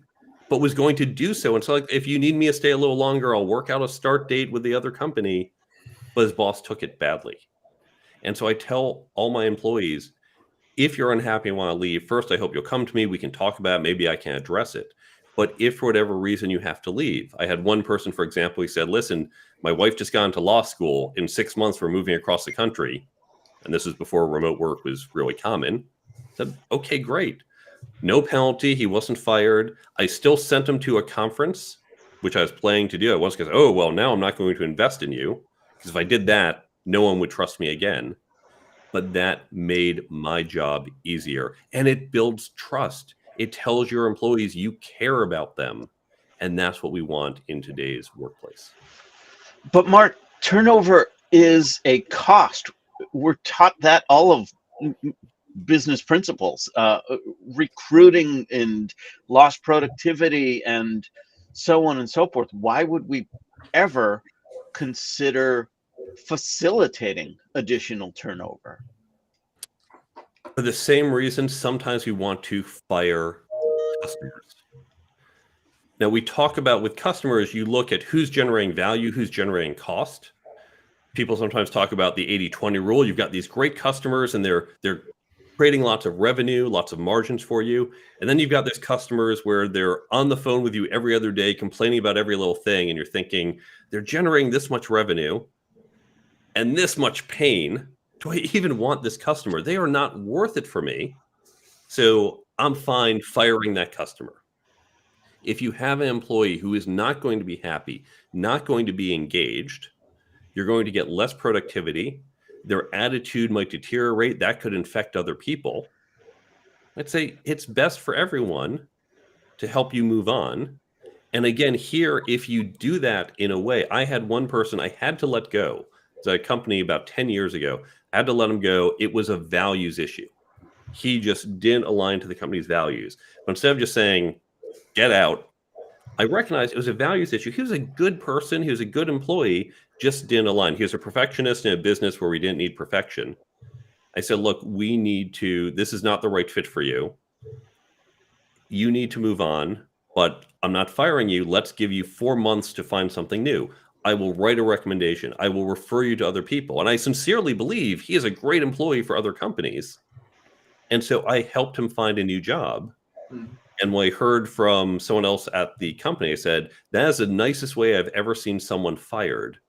but was going to do so. And so, like, if you need me to stay a little longer, I'll work out a start date with the other company. But his boss took it badly. And so I tell all my employees, if you're unhappy and want to leave, first, I hope you'll come to me. We can talk about it. Maybe I can address it. But if for whatever reason you have to leave, I had one person, for example, he said, listen, my wife just got into law school. In 6 months, we're moving across the country. And this is before remote work was really common. I said, okay, great. No penalty. He wasn't fired. I still sent him to a conference, which I was planning to do. I was because, oh, well, now I'm not going to invest in you. Because if I did that, no one would trust me again. But that made my job easier. And it builds trust. It tells your employees you care about them. And that's what we want in today's workplace. But Mark, turnover is a cost. We're taught that all of business principles, recruiting and lost productivity and so on and so forth. Why would we ever consider facilitating additional turnover? For the same reason, sometimes we want to fire customers. Now, we talk about with customers, you look at who's generating value, who's generating cost. People sometimes talk about the 80-20 rule. You've got these great customers and they're creating lots of revenue, lots of margins for you. And then you've got these customers where they're on the phone with you every other day, complaining about every little thing. And you're thinking, they're generating this much revenue and this much pain. Do I even want this customer? They are not worth it for me. So I'm fine firing that customer. If you have an employee who is not going to be happy, not going to be engaged, you're going to get less productivity. Their attitude might deteriorate. That could infect other people. I'd say it's best for everyone to help you move on. And again, here, if you do that in a way, I had one person I had to let go. It's a company about 10 years ago. I had to let him go. It was a values issue. He just didn't align to the company's values. But instead of just saying, get out, I recognized it was a values issue. He was a good person. He was a good employee, just didn't align. He was a perfectionist in a business where we didn't need perfection. I said, look, this is not the right fit for you. You need to move on, but I'm not firing you. Let's give you 4 months to find something new. I will write a recommendation. I will refer you to other people. And I sincerely believe he is a great employee for other companies. And so I helped him find a new job. And when I heard from someone else at the company, I said, that is the nicest way I've ever seen someone fired.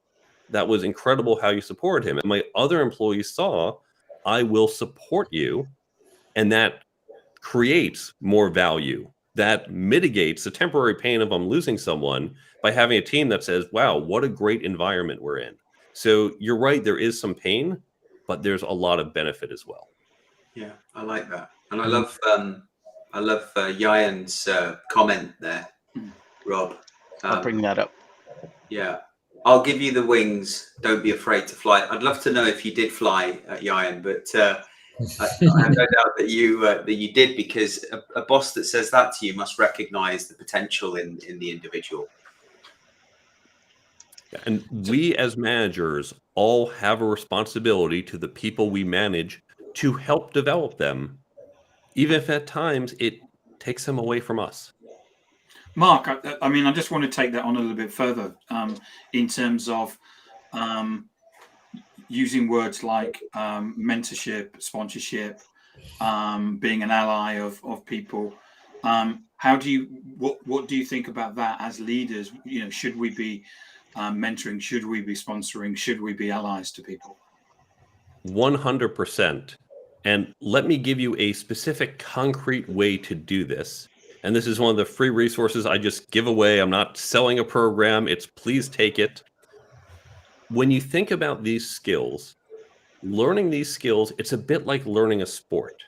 That was incredible how you supported him. And my other employees saw, I will support you. And that creates more value. That mitigates the temporary pain of I'm losing someone by having a team that says, wow, what a great environment we're in. So you're right, there is some pain, but there's a lot of benefit as well. Yeah, I like that. And I love Yayan's comment there, Rob. I'll bring that up. Yeah. I'll give you the wings. Don't be afraid to fly. I'd love to know if you did fly, Yayan, but I have no doubt that you did, because a boss that says that to you must recognize the potential in the individual. And we as managers all have a responsibility to the people we manage to help develop them, even if at times it takes them away from us. Mark, I mean, I just want to take that on a little bit further in terms of using words like mentorship, sponsorship, being an ally of people. What do you think about that as leaders? You know, should we be mentoring? Should we be sponsoring? Should we be allies to people? 100%. And let me give you a specific concrete way to do this. And this is one of the free resources I just give away. I'm not selling a program. It's please take it. When you think about these skills, learning these skills, it's a bit like learning a sport.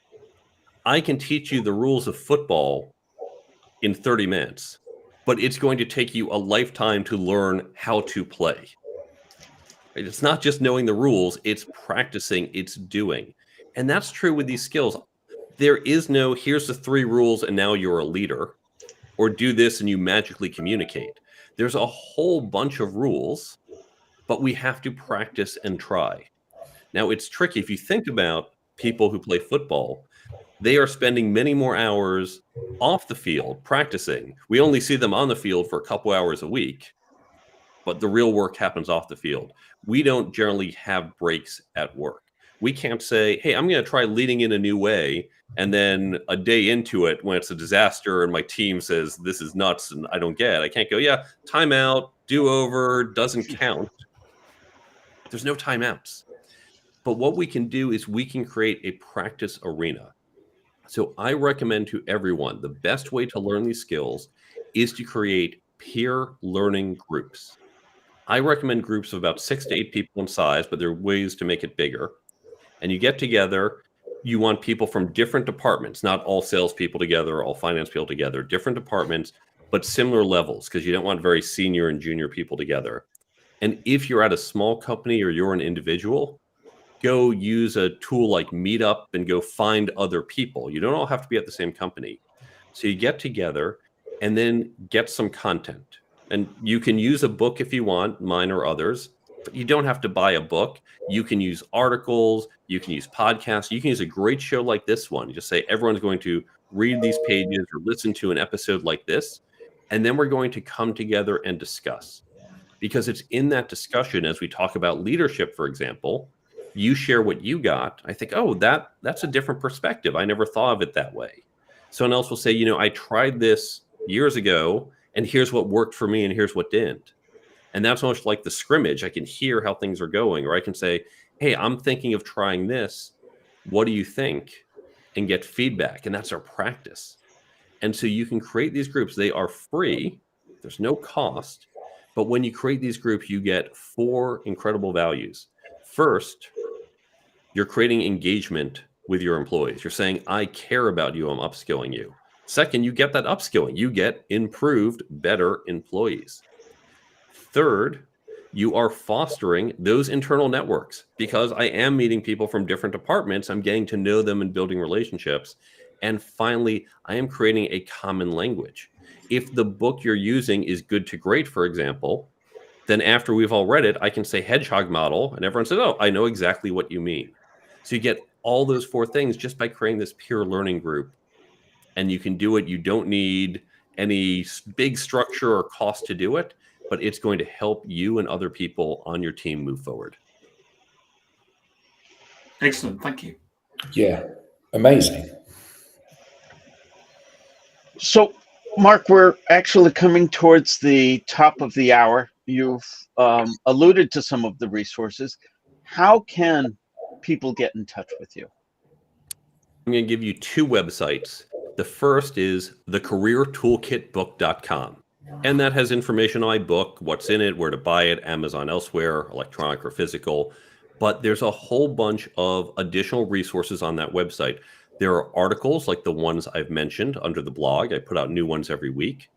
I can teach you the rules of football in 30 minutes, but it's going to take you a lifetime to learn how to play. It's not just knowing the rules, it's practicing, it's doing. And that's true with these skills. There is no, here's the 3 rules and now you're a leader, or do this and you magically communicate. There's a whole bunch of rules, but we have to practice and try. Now, it's tricky. If you think about people who play football, they are spending many more hours off the field practicing. We only see them on the field for a couple hours a week, but the real work happens off the field. We don't generally have breaks at work. We can't say, hey, I'm going to try leading in a new way. And then a day into it, when it's a disaster and my team says, this is nuts and I don't get it, I can't go, yeah, timeout, do over, doesn't count. There's no timeouts. But what we can do is we can create a practice arena. So I recommend to everyone, the best way to learn these skills is to create peer learning groups. I recommend groups of about 6 to 8 people in size, but there are ways to make it bigger. And you get together, you want people from different departments, not all salespeople together, all finance people together, different departments, but similar levels, because you don't want very senior and junior people together. And if you're at a small company or you're an individual, go use a tool like Meetup and go find other people. You don't all have to be at the same company. So you get together and then get some content. And you can use a book if you want, mine or others, but you don't have to buy a book. You can use articles, you can use podcasts, you can use a great show like this one. You just say everyone's going to read these pages or listen to an episode like this, and then we're going to come together and discuss. Because it's in that discussion, as we talk about leadership, for example, you share what you got. I think, oh, that's a different perspective. I never thought of it that way. Someone else will say, you know, I tried this years ago, and here's what worked for me, and here's what didn't. And that's almost like the scrimmage. I can hear how things are going, or I can say, hey, I'm thinking of trying this. What do you think? And get feedback. And that's our practice. And so you can create these groups. They are free. There's no cost. But when you create these groups, you get 4 incredible values. First, you're creating engagement with your employees. You're saying, I care about you. I'm upskilling you. Second, you get that upskilling. You get improved, better employees. Third, you are fostering those internal networks, because I am meeting people from different departments. I'm getting to know them and building relationships. And finally, I am creating a common language. If the book you're using is good to great, for example, then after we've all read it, I can say hedgehog model, and everyone says, oh, I know exactly what you mean. So you get all those 4 things just by creating this peer learning group. And you can do it. You don't need any big structure or cost to do it, but it's going to help you and other people on your team move forward. Excellent. Thank you. Yeah, amazing. So, Mark, we're actually coming towards the top of the hour. You've alluded to some of the resources. How can people get in touch with you? I'm going to give you 2 websites. The first is thecareertoolkitbook.com. And that has information on my book, what's in it, where to buy it, Amazon, elsewhere, electronic or physical. But there's a whole bunch of additional resources on that website. There are articles like the ones I've mentioned under the blog. I put out new ones every week.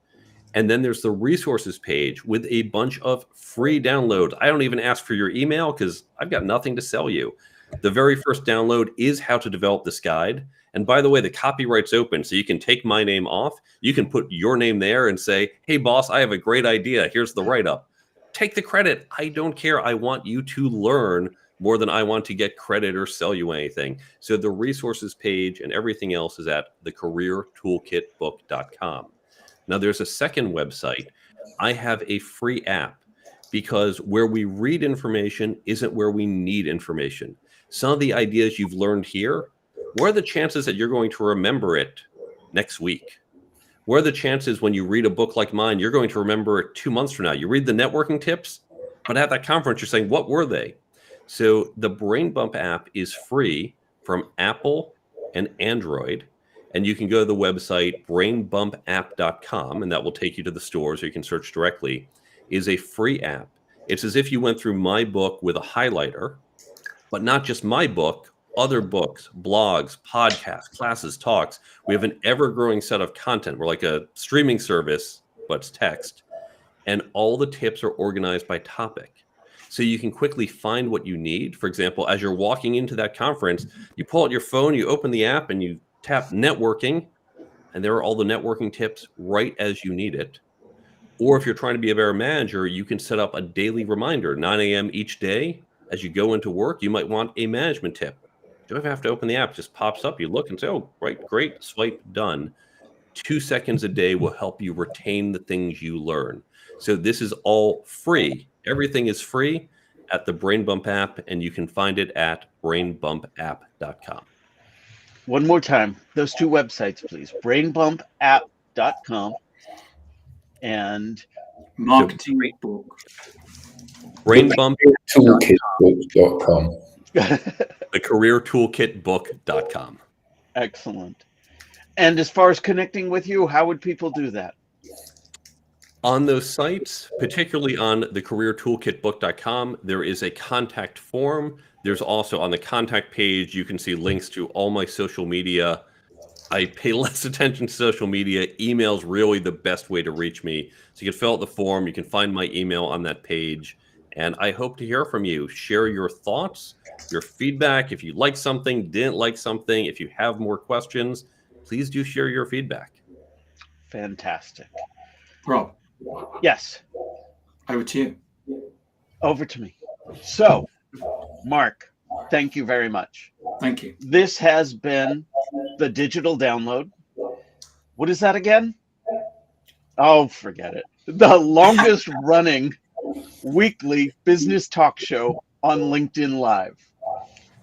And then there's the resources page with a bunch of free downloads. I don't even ask for your email because I've got nothing to sell you. The very first download is how to develop this guide. And by the way, the copyright's open, so you can take my name off. You can put your name there and say, hey, boss, I have a great idea. Here's the write-up. Take the credit. I don't care. I want you to learn more than I want to get credit or sell you anything. So the resources page and everything else is at thecareertoolkitbook.com. Now, there's a second website. I have a free app, because where we read information isn't where we need information. Some of the ideas you've learned here, what are the chances that you're going to remember it next week? What are the chances when you read a book like mine, you're going to remember it 2 months from now? You read the networking tips, but at that conference, you're saying, what were they? So the Brain Bump app is free from Apple and Android. And you can go to the website brainbumpapp.com, and that will take you to the stores, or you can search directly. It is a free app. It's as if you went through my book with a highlighter, but not just my book, other books, blogs, podcasts, classes, talks. We have an ever-growing set of content. We're like a streaming service, but it's text. And all the tips are organized by topic. So you can quickly find what you need. For example, as you're walking into that conference, you pull out your phone, you open the app, and you tap networking, and there are all the networking tips right as you need it. Or if you're trying to be a better manager, you can set up a daily reminder, 9 a.m. each day. As you go into work, you might want a management tip. You don't have to open the app. It just pops up. You look and say, oh, right, great, swipe, done. 2 seconds a day will help you retain the things you learn. So this is all free. Everything is free at the Brain Bump app, and you can find it at brainbumpapp.com. One more time, those two websites, please. brainbumpapp.com and Marketing book. Toolkitbook.com. The careertoolkitbook.com. Excellent. And as far as connecting with you, how would people do that? On those sites, particularly on the careertoolkitbook.com, there is a contact form. There's also on the contact page, you can see links to all my social media. I pay less attention to social media. Email's really the best way to reach me. So you can fill out the form. You can find my email on that page. And I hope to hear from you. Share your thoughts, your feedback. If you like something, didn't like something, if you have more questions, please do share your feedback. Fantastic. Rob, Yes, over to you. over to me. So, Mark, thank you very much. Thank you. This has been the digital download. What is that again? Oh, forget it. The longest running weekly business talk show on LinkedIn Live.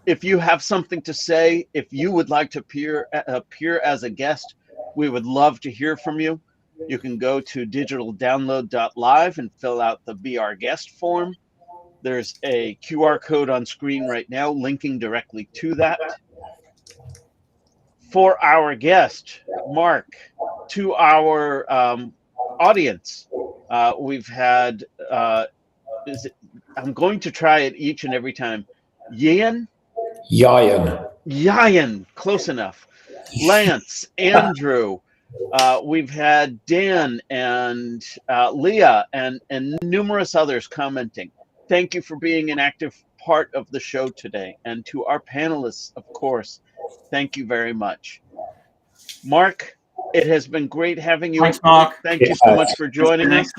If you have something to say, if you would like to appear as a guest, we would love to hear from you. You can go to digitaldownload.live and fill out the Be Our Guest form. There's a QR code on screen right now linking directly to that. For our guest, Mark, to our audience, we've had, I'm going to try it each and every time. Yayan, close enough. Lance, Andrew, we've had Dan and Leah and numerous others commenting. Thank you for being an active part of the show today. And to our panelists, of course, thank you very much. Mark, it has been great having you. Thanks, Mark. Thank you so much for joining us. Excellent.